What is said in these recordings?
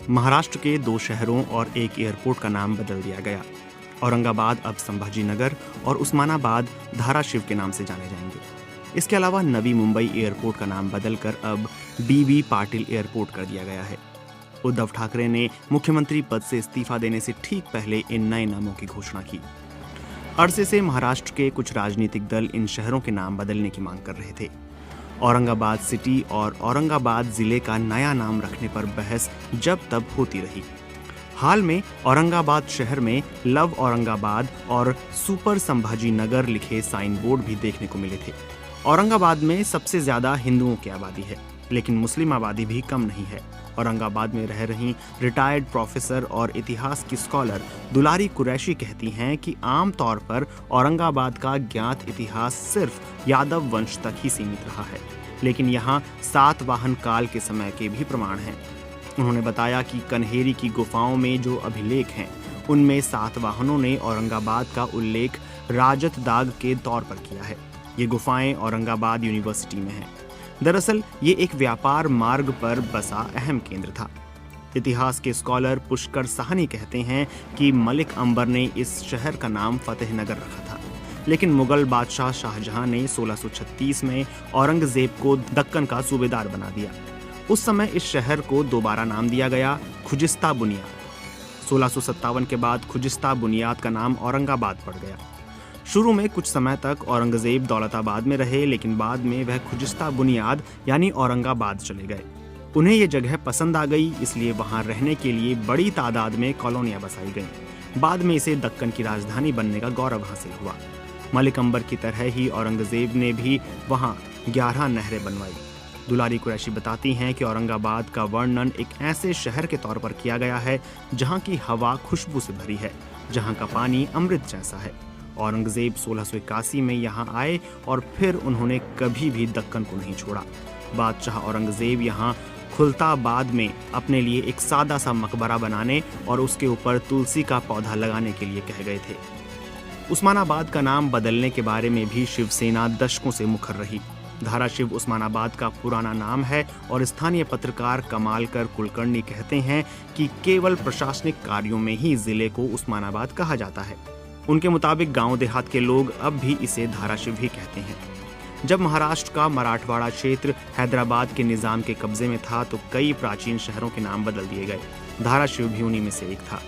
महाराष्ट्र के 2 शहरों और एक एयरपोर्ट का नाम बदल दिया गया। औरंगाबाद अब संभाजी नगर और उस्मानाबाद धाराशिव के नाम से जाने जाएंगे। इसके अलावा नवी मुंबई एयरपोर्ट का नाम बदलकर अब DB पाटिल एयरपोर्ट कर दिया गया है। उद्धव ठाकरे ने मुख्यमंत्री पद से इस्तीफा देने से ठीक पहले इन नए नामों की घोषणा की। अरसे से महाराष्ट्र के कुछ राजनीतिक दल इन शहरों के नाम बदलने की मांग कर रहे थे। औरंगाबाद सिटी और औरंगाबाद जिले का नया नाम रखने पर बहस जब तब होती रही। हाल में औरंगाबाद शहर में लव औरंगाबाद और सुपर संभाजी नगर लिखे साइन बोर्ड भी देखने को मिले थे। औरंगाबाद में सबसे ज्यादा हिंदुओं की आबादी है, लेकिन मुस्लिम आबादी भी कम नहीं है। औरंगाबाद में रह रही रिटायर्ड प्रोफेसर और इतिहास की स्कॉलर दुलारी कुरैशी कहती हैं कि आम तौर पर औरंगाबाद का ज्ञात इतिहास सिर्फ यादव वंश तक ही सीमित रहा है, लेकिन यहाँ सातवाहन काल के समय के भी प्रमाण हैं। उन्होंने बताया कि कन्हेरी की गुफाओं में जो अभिलेख हैं, उनमें सातवाहनों ने औरंगाबाद का उल्लेख राजत दाग के तौर पर किया है। ये गुफाएं औरंगाबाद यूनिवर्सिटी में हैं। दरअसल ये एक व्यापार मार्ग पर बसा अहम केंद्र था। इतिहास के स्कॉलर पुष्कर साहनी कहते हैं कि मलिक अंबर ने इस शहर का नाम फतेहनगर रखा था, लेकिन मुगल बादशाह शाहजहां ने 1636 में औरंगजेब को दक्कन का सूबेदार बना दिया। उस समय इस शहर को दोबारा नाम दिया गया खुजिस्ता बुनियाद। 1657 के बाद खुजिस्ता बुनियाद का नाम औरंगाबाद पड़ गया। शुरू में कुछ समय तक औरंगजेब दौलताबाद में रहे, लेकिन बाद में वह खुजिस्ता बुनियाद यानी औरंगाबाद चले गए। उन्हें ये जगह पसंद आ गई, इसलिए वहां रहने के लिए बड़ी तादाद में कॉलोनियां बसाई गईं। बाद में इसे दक्कन की राजधानी बनने का गौरव हासिल हुआ। मलिक अंबर की तरह ही औरंगजेब ने भी वहां 11 नहरें बनवाई। दुलारी कुरैशी बताती हैं कि औरंगाबाद का वर्णन एक ऐसे शहर के तौर पर किया गया है जहां की हवा खुशबू से भरी है, जहां का पानी अमृत जैसा है। औरंगजेब 1681 में यहाँ आए और फिर उन्होंने कभी भी दक्कन को नहीं छोड़ा। बादशाह औरंगजेब यहाँ खुलताबाद में अपने लिए एक सादा सा मकबरा बनाने और उसके ऊपर तुलसी का पौधा लगाने के लिए कह गए थे। उस्मानाबाद का नाम बदलने के बारे में भी शिवसेना दशकों से मुखर रही। धाराशिव उस्मानाबाद का पुराना नाम है और स्थानीय पत्रकार कमालकर कुलकर्णी कहते हैं कि केवल प्रशासनिक कार्यों में ही जिले को उस्मानाबाद कहा जाता है। उनके मुताबिक गांव देहात के लोग अब भी इसे धाराशिव ही कहते हैं। जब महाराष्ट्र का मराठवाड़ा क्षेत्र हैदराबाद के निजाम के कब्जे में था तो कई प्राचीन शहरों के नाम बदल दिए गए। धाराशिव भी उन्हीं में से एक था।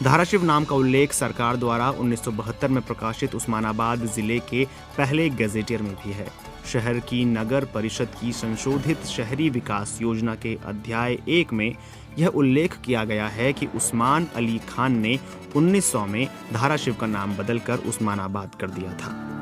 धाराशिव नाम का उल्लेख सरकार द्वारा 1972 में प्रकाशित उस्मानाबाद जिले के पहले गजेटियर में भी है। शहर की नगर परिषद की संशोधित शहरी विकास योजना के अध्याय 1 में यह उल्लेख किया गया है कि उस्मान अली खान ने 1900 में धाराशिव का नाम बदलकर उस्मानाबाद कर दिया था।